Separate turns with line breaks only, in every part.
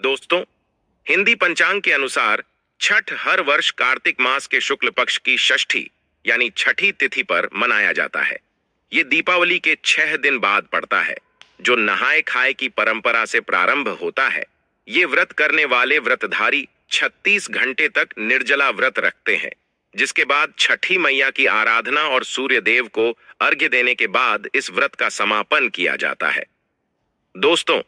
दोस्तों, हिंदी पंचांग के अनुसार छठ हर वर्ष कार्तिक मास के शुक्ल पक्ष की षष्ठी यानी छठी तिथि पर मनाया जाता है। ये दीपावली के 6 दिन बाद पड़ता है, जो नहाय खाए की परंपरा से प्रारंभ होता है। ये व्रत करने वाले व्रतधारी 36 घंटे तक निर्जला व्रत रखते हैं, जिसके बाद छठी मैया की आराधना और सूर्य देव को अर्घ्य देने के बाद इस व्रत का समापन किया जाता है। दोस्तों,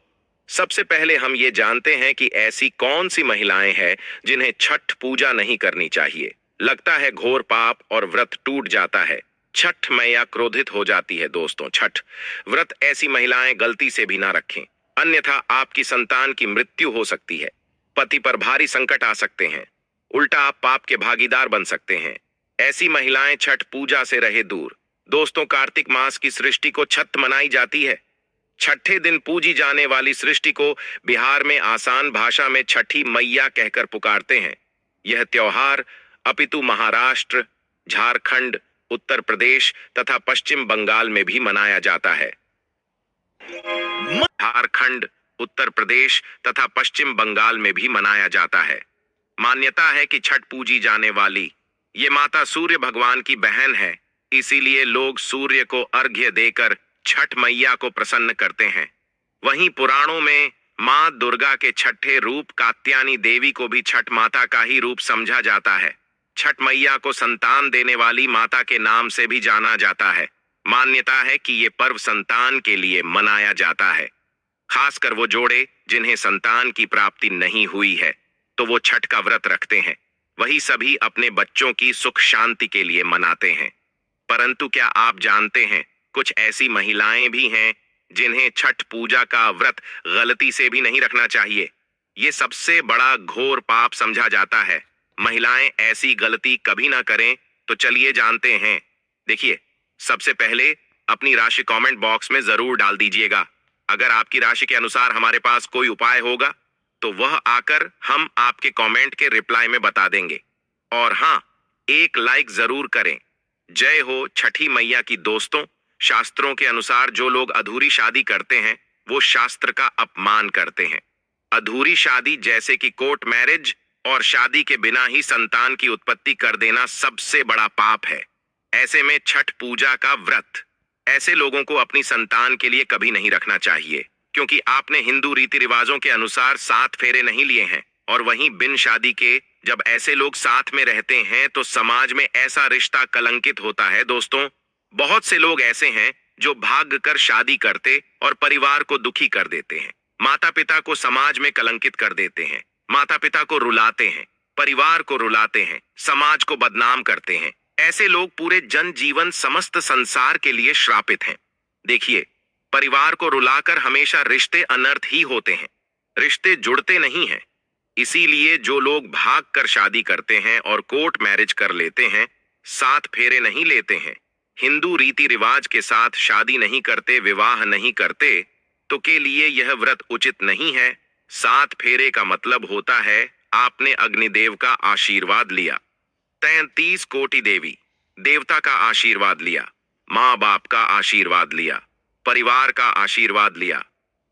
सबसे पहले हम ये जानते हैं कि ऐसी कौन सी महिलाएं हैं जिन्हें छठ पूजा नहीं करनी चाहिए। लगता है घोर पाप और व्रत टूट जाता है। छठ मैया क्रोधित हो जाती है। दोस्तों, छठ व्रत ऐसी महिलाएं गलती से भी ना रखें, अन्यथा आपकी संतान की मृत्यु हो सकती है, पति पर भारी संकट आ सकते हैं, उल्टा आप पाप के भागीदार बन सकते हैं। ऐसी महिलाएं छठ पूजा से रहे दूर। दोस्तों, कार्तिक मास की सृष्टि को छठ मनाई जाती है। छठे दिन पूजी जाने वाली सृष्टि को बिहार में आसान भाषा में छठी मैया कहकर पुकारते हैं। यह त्योहार अपितु महाराष्ट्र, झारखंड, उत्तर प्रदेश तथा पश्चिम बंगाल में भी मनाया जाता है। झारखंड, उत्तर प्रदेश तथा पश्चिम बंगाल में भी मनाया जाता है। मान्यता है कि छठ पूजी जाने वाली ये माता सूर्य भगवान की बहन है, इसीलिए लोग सूर्य को अर्घ्य देकर छठ मैया को प्रसन्न करते हैं। वहीं पुराणों में मां दुर्गा के छठे रूप कात्यायनी देवी को भी छठ माता का ही रूप समझा जाता है। छठ मैया को संतान देने वाली माता के नाम से भी जाना जाता है। मान्यता है कि ये पर्व संतान के लिए मनाया जाता है। खासकर वो जोड़े जिन्हें संतान की प्राप्ति नहीं हुई है, तो वो छठ का व्रत रखते हैं। वही सभी अपने बच्चों की सुख शांति के लिए मनाते हैं। परंतु क्या आप जानते हैं, कुछ ऐसी महिलाएं भी हैं जिन्हें छठ पूजा का व्रत गलती से भी नहीं रखना चाहिए। ये सबसे बड़ा घोर पाप समझा जाता है। महिलाएं ऐसी गलती कभी ना करें, तो चलिए जानते हैं। देखिए, सबसे पहले अपनी राशि कमेंट बॉक्स में जरूर डाल दीजिएगा। अगर आपकी राशि के अनुसार हमारे पास कोई उपाय होगा, तो वह आकर हम आपके कमेंट के रिप्लाई में बता देंगे। और हाँ, एक लाइक जरूर करें। जय हो छठी मैया की। दोस्तों, शास्त्रों के अनुसार जो लोग अधूरी शादी करते हैं, वो शास्त्र का अपमान करते हैं। अधूरी शादी जैसे कि कोर्ट मैरिज और शादी के बिना ही संतान की उत्पत्ति कर देना सबसे बड़ा पाप है। ऐसे में छठ पूजा का व्रत ऐसे लोगों को अपनी संतान के लिए कभी नहीं रखना चाहिए, क्योंकि आपने हिंदू रीति रिवाजों के अनुसार 7 फेरे नहीं लिए हैं। और वहीं बिन शादी के जब ऐसे लोग साथ में रहते हैं, तो समाज में ऐसा रिश्ता कलंकित होता है। दोस्तों, बहुत से लोग ऐसे हैं जो भाग कर शादी करते और परिवार को दुखी कर देते हैं, माता पिता को समाज में कलंकित कर देते हैं, माता पिता को रुलाते हैं, परिवार को रुलाते हैं, समाज को बदनाम करते हैं। ऐसे लोग पूरे जन जीवन समस्त संसार के लिए श्रापित हैं। देखिए, परिवार को रुलाकर हमेशा रिश्ते अनर्थ ही होते हैं, रिश्ते जुड़ते नहीं हैं। इसीलिए जो लोग भाग कर शादी करते हैं और कोर्ट मैरिज कर लेते हैं, 7 फेरे नहीं लेते हैं, हिंदू रीति रिवाज के साथ शादी नहीं करते, विवाह नहीं करते, तो के लिए यह व्रत उचित नहीं है। 7 फेरे का मतलब होता है आपने अग्निदेव का आशीर्वाद लिया, 33 कोटि देवी देवता का आशीर्वाद लिया, माँ बाप का आशीर्वाद लिया, परिवार का आशीर्वाद लिया,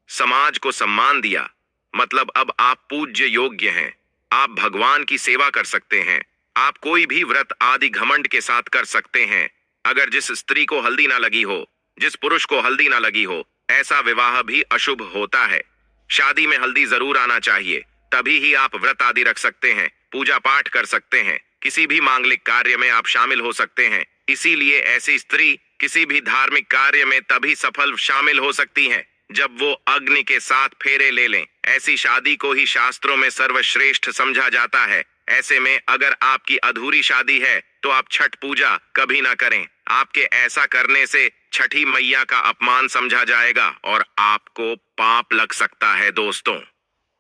समाज को सम्मान दिया। मतलब अब आप पूज्य योग्य हैं, आप भगवान की सेवा कर सकते हैं, आप कोई भी व्रत आदि घमंड के साथ कर सकते हैं। अगर जिस स्त्री को हल्दी ना लगी हो, जिस पुरुष को हल्दी ना लगी हो, ऐसा विवाह भी अशुभ होता है। शादी में हल्दी जरूर आना चाहिए, तभी ही आप व्रत आदि रख सकते हैं, पूजा पाठ कर सकते हैं, किसी भी मांगलिक कार्य में आप शामिल हो सकते हैं। इसीलिए ऐसी स्त्री किसी भी धार्मिक कार्य में तभी सफल शामिल हो सकती है जब वो अग्नि के 7 फेरे ले लें। ऐसी शादी को ही शास्त्रों में सर्वश्रेष्ठ समझा जाता है। ऐसे में अगर आपकी अधूरी शादी है, तो आप छठ पूजा कभी ना करें। आपके ऐसा करने से छठी मैया का अपमान समझा जाएगा और आपको पाप लग सकता है। दोस्तों,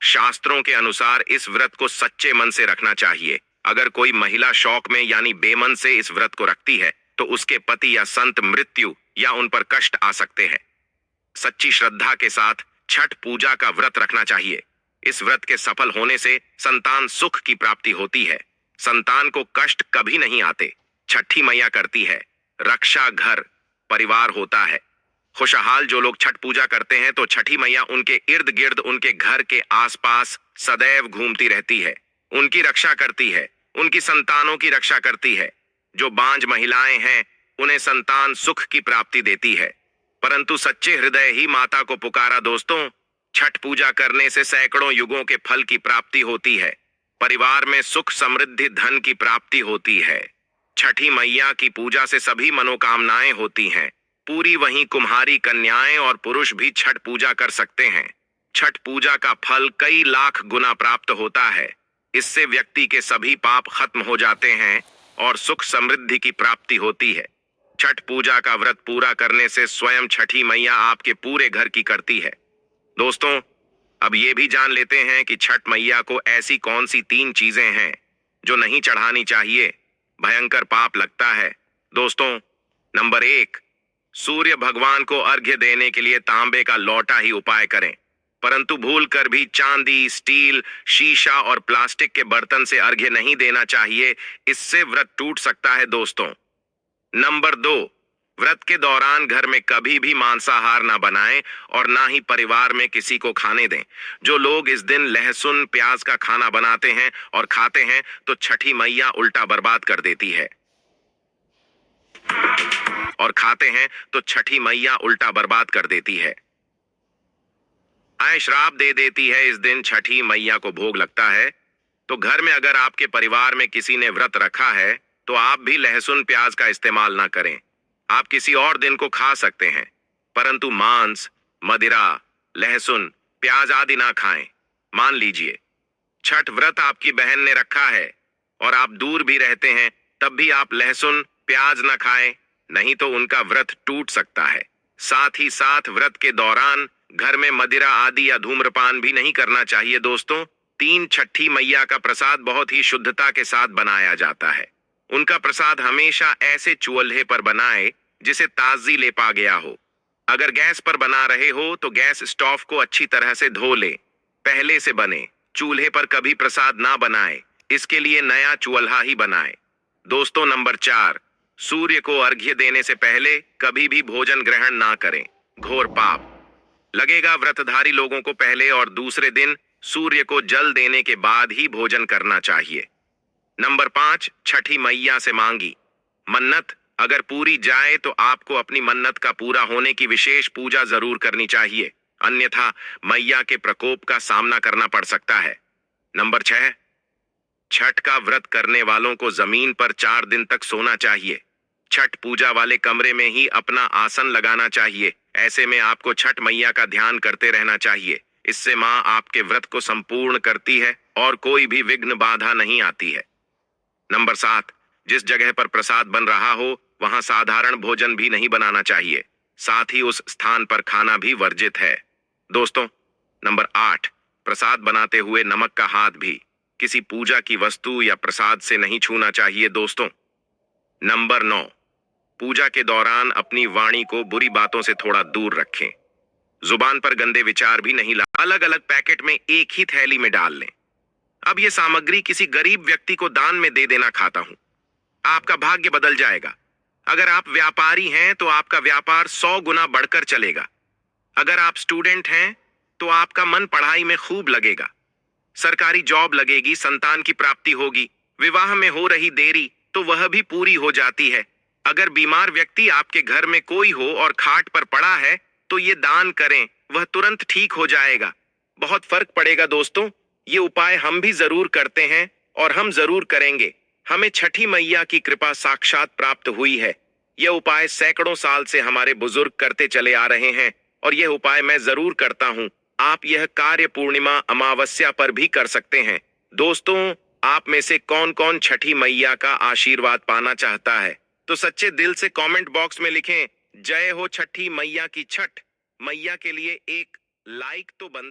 शास्त्रों के अनुसार इस व्रत को सच्चे मन से रखना चाहिए। अगर कोई महिला शौक में यानी बेमन से इस व्रत को रखती है, तो उसके पति या संत मृत्यु या उन पर कष्ट आ सकते हैं। सच्ची श्रद्धा के साथ छठ पूजा का व्रत रखना चाहिए। इस व्रत के सफल होने से संतान सुख की प्राप्ति होती है, संतान को कष्ट कभी नहीं आते। छठी मैया करती है रक्षा, घर परिवार होता है। खुशहाल जो लोग छठ पूजा करते हैं तो छठी मैया उनके इर्द गिर्द, उनके घर के आसपास सदैव घूमती रहती है, उनकी रक्षा करती है, उनकी संतानों की रक्षा करती है। जो बांझ महिलाएं हैं उन्हें संतान सुख की प्राप्ति देती है। परंतु सच्चे हृदय ही माता को पुकारा दोस्तों। छठ पूजा करने से सैकड़ों युगों के फल की प्राप्ति होती है। परिवार में सुख, समृद्धि, धन की प्राप्ति होती है। छठी मैया की पूजा से सभी मनोकामनाएं होती हैं पूरी। वहीं कुम्हारी, कन्याएं और पुरुष भी छठ पूजा कर सकते हैं। छठ पूजा का फल कई लाख गुना प्राप्त होता है। इससे व्यक्ति के सभी पाप खत्म हो जाते हैं और सुख समृद्धि की प्राप्ति होती है। छठ पूजा का व्रत पूरा करने से स्वयं छठी मैया आपके पूरे घर की करती है। दोस्तों, अब ये भी जान लेते हैं कि छठ मैया को ऐसी कौन सी 3 चीजें हैं जो नहीं चढ़ानी चाहिए, भयंकर पाप लगता है। दोस्तों, नंबर 1, सूर्य भगवान को अर्घ्य देने के लिए तांबे का लौटा ही उपाय करें, परंतु भूल कर भी चांदी, स्टील, शीशा और प्लास्टिक के बर्तन से अर्घ्य नहीं देना चाहिए, इससे व्रत टूट सकता है दोस्तों। नंबर 2, व्रत के दौरान घर में कभी भी मांसाहार ना बनाएं और ना ही परिवार में किसी को खाने दें। जो लोग इस दिन लहसुन, प्याज का खाना बनाते हैं और खाते हैं तो छठी मैया उल्टा बर्बाद कर देती है। और खाते हैं तो छठी मैया उल्टा बर्बाद कर देती है, श्राप दे देती है। इस दिन छठी मैया को भोग लगता है। तो घर में अगर आपके परिवार में किसी ने व्रत रखा है तो आप भी लहसुन, प्याज का इस्तेमाल ना करें। आप किसी और दिन को खा सकते हैं, परंतु मांस, मदिरा, लहसुन, प्याज आदि ना खाएं। मान लीजिए छठ व्रत आपकी बहन ने रखा है और आप दूर भी रहते हैं, तब भी आप लहसुन, प्याज ना खाएं, नहीं तो उनका व्रत टूट सकता है। साथ ही साथ व्रत के दौरान घर में मदिरा आदि या धूम्रपान भी नहीं करना चाहिए दोस्तों। 3, छठी मैया का प्रसाद बहुत ही शुद्धता के साथ बनाया जाता है। उनका प्रसाद हमेशा ऐसे चूल्हे पर बनाए जिसे ताजी लेपा गया हो। अगर गैस पर बना रहे हो तो गैस स्टोव को अच्छी तरह से धो ले, पहले से बने। चूल्हे पर कभी प्रसाद ना बनाए, इसके लिए नया चूल्हा ही बनाए। दोस्तों, नंबर 4, सूर्य को अर्घ्य देने से पहले कभी भी भोजन ग्रहण ना करें, घोर पाप लगेगा। व्रतधारी लोगों को पहले और दूसरे दिन सूर्य को जल देने के बाद ही भोजन करना चाहिए। नंबर 5, छठी मैया से मांगी मन्नत अगर पूरी जाए तो आपको अपनी मन्नत का पूरा होने की विशेष पूजा जरूर करनी चाहिए, अन्यथा मैया के प्रकोप का सामना करना पड़ सकता है। नंबर 6, छठ का व्रत करने वालों को जमीन पर 4 दिन तक सोना चाहिए। छठ पूजा वाले कमरे में ही अपना आसन लगाना चाहिए। ऐसे में आपको छठ मैया का ध्यान करते रहना चाहिए। इससे माँ आपके व्रत को संपूर्ण करती है और कोई भी विघ्न बाधा नहीं आती है। नंबर 7, जिस जगह पर प्रसाद बन रहा हो वहां साधारण भोजन भी नहीं बनाना चाहिए, साथ ही उस स्थान पर खाना भी वर्जित है। दोस्तों, नंबर 8, प्रसाद बनाते हुए नमक का हाथ भी किसी पूजा की वस्तु या प्रसाद से नहीं छूना चाहिए दोस्तों। नंबर 9, पूजा के दौरान अपनी वाणी को बुरी बातों से थोड़ा दूर रखें। जुबान पर गंदे विचार भी नहीं ला, अलग अलग पैकेट में एक ही थैली में डाल लें। अब ये सामग्री किसी गरीब व्यक्ति को दान में दे देना खाता हूं, आपका भाग्य बदल जाएगा। अगर आप व्यापारी हैं तो आपका व्यापार 100 गुना बढ़कर चलेगा। अगर आप स्टूडेंट हैं तो आपका मन पढ़ाई में खूब लगेगा। सरकारी जॉब लगेगी, संतान की प्राप्ति होगी। विवाह में हो रही देरी तो वह भी पूरी हो जाती है। अगर बीमार व्यक्ति आपके घर में कोई हो और खाट पर पड़ा है तो ये दान करें, वह तुरंत ठीक हो जाएगा। बहुत फर्क पड़ेगा दोस्तों। ये उपाय हम भी जरूर करते हैं और हम जरूर करेंगे। हमें छठी मैया की कृपा साक्षात प्राप्त हुई है। यह उपाय सैकड़ों साल से हमारे बुजुर्ग करते चले आ रहे हैं और यह उपाय मैं जरूर करता हूं। आप यह कार्य पूर्णिमा, अमावस्या पर भी कर सकते हैं। दोस्तों, आप में से कौन कौन छठी मैया का आशीर्वाद पाना चाहता है तो सच्चे दिल से कमेंट बॉक्स में लिखें, जय हो छठी मैया की। छठ मैया के लिए एक लाइक तो बन